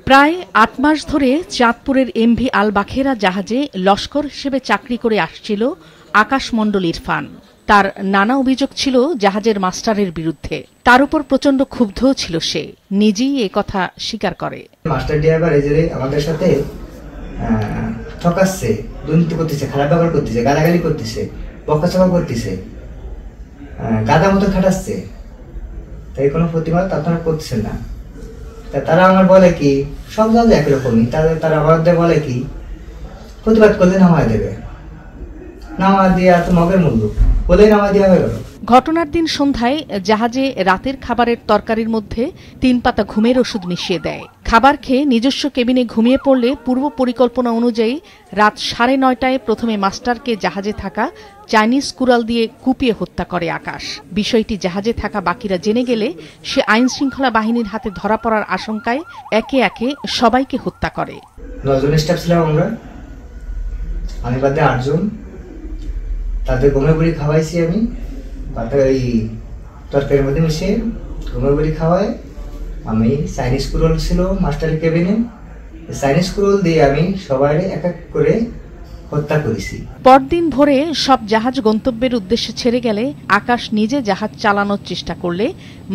প্রায় ৮ মাস ধরে চাঁদপুরের এমভি আল বাখেরা জাহাজে লস্কর হিসেবে চাকরি করে আসছিল আকাশ মণ্ডল ইরফান। তার নানা অভিযোগ ছিল জাহাজের মাস্টারের বিরুদ্ধে। তার উপর প্রচন্ড ক্ষুব্ধ ছিল সে, নিজেই এ কথা স্বীকার করে। মাস্টার ড্রাইভার এজে আমাদের সাথে ঠকাচ্ছে, দুর্নীতি করতেছে, খারাপ ব্যবহার করতেছে, গালাগালি করতেছে, বকাচকা করতেছে, গাদা মতো খাটাচ্ছে। তাই কোনো প্রতিবাদ আপনারা করছেন না। তারা আমার বলে কি সব জায়গায় একরকমই, তারা আমাদের বলে কি প্রতিবাদ করলে নামায় দেবে, নামা দিয়ে এত মগের মূল্য বলেই নামা দেওয়া হয়ে গেল। ঘটনার দিন সন্ধ্যায় জাহাজে রাতের খাবারের তরকারির মধ্যে ৩ পাতা ঘুমের ওষুধ মিশিয়ে দেয়। খাবার খেয়ে নিজস্ব কেবিনে ঘুমিয়ে পড়লে পূর্ব পরিকল্পনা অনুযায়ী রাত ৯:৩০টায় প্রথমে মাস্টারকে জাহাজে থাকা চাইনিজ কুড়াল দিয়ে কুপিয়ে হত্যা করে আকাশ। বিষয়টি জাহাজে থাকা বাকিরা জেনে গেলে সে আইন শৃঙ্খলা বাহিনীর হাতে ধরা পড়ার আশঙ্কায় একে একে সবাইকে হত্যা করে। ৯ জন স্টাফ ছিলাম আমরা, আমি বাদে ৮ জন। তাদের ঘুমের বুড়ি খাওয়াইছি আমি, ওই তরকারির মধ্যে মিশিয়ে ঘুমের বুড়ি খাওয়াই। আমি চাইনিজ কুড়োল ছিল মাস্টারের কেবিনে, চাইনিজ কুড়োল দিয়ে আমি সবাই এক এক করে হত্যা করেছি। পরদিন ভোরে সব জাহাজ গন্তব্যের উদ্দেশ্যে ছেড়ে গেলে আকাশ নিজে জাহাজ চালানোর চেষ্টা করলে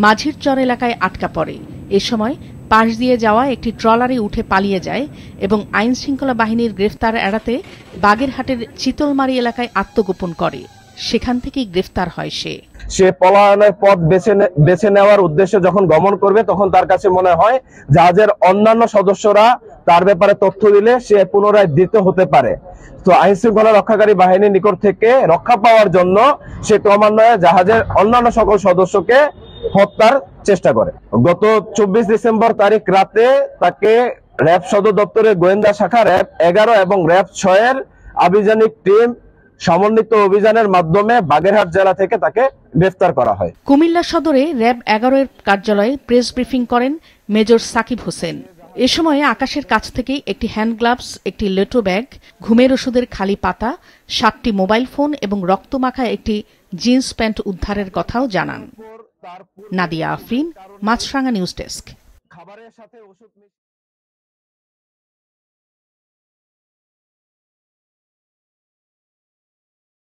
মাঝির চর এলাকায় আটকা পড়ে। এ সময় পাশ দিয়ে যাওয়া একটি ট্রলারে উঠে পালিয়ে যায় এবং আইন শৃঙ্খলা বাহিনীর গ্রেফতার এড়াতে বাগেরহাটের চিতলমারি এলাকায় আত্মগোপন করে। সেখান থেকেই গ্রেফতার হয় সে পলায়নের পথ বেছে নেওয়ার উদ্দেশ্যে যখন গমন করবে তখন তার কাছে মনে হয় জাহাজের অন্যান্য সদস্যরা তার ব্যাপারে তথ্য দিলে সে পুনরায় দিত হতে পারে। তো আইন শৃঙ্খলা রক্ষাকারী বাহিনীর নিকট থেকে রক্ষা পাওয়ার জন্য সে ক্রমান্বয়ে জাহাজের অন্যান্য সকল সদস্যকে হত্যার চেষ্টা করে। গত ২৪ ডিসেম্বর তারিখ রাতে তাকে র্যাব সদর দপ্তরের গোয়েন্দা শাখা র্যাব ১১ এবং র্যাব ৬ এর আভিযানিক টিম সমন্বিত অভিযানের মাধ্যমে বাগেরহাট জেলা থেকে তাকে গ্রেফতার করা হয়। কুমিল্লা সদরে র্যাব ১১ এর কার্যালয়ে প্রেস ব্রিফিং করেন মেজর সাকিব হোসেন। এ সময় আকাশের কাছ থেকে একটি হ্যান্ড গ্লাভস, একটি লেটো ব্যাগ, ঘুমের ওষুধের খালি পাতা, ৭টি মোবাইল ফোন এবং রক্তমাখা একটি জিন্স প্যান্ট উদ্ধারের কথাও জানান। নাদিয়া আফরিন, মাছরাঙা নিউজ ডেস্ক।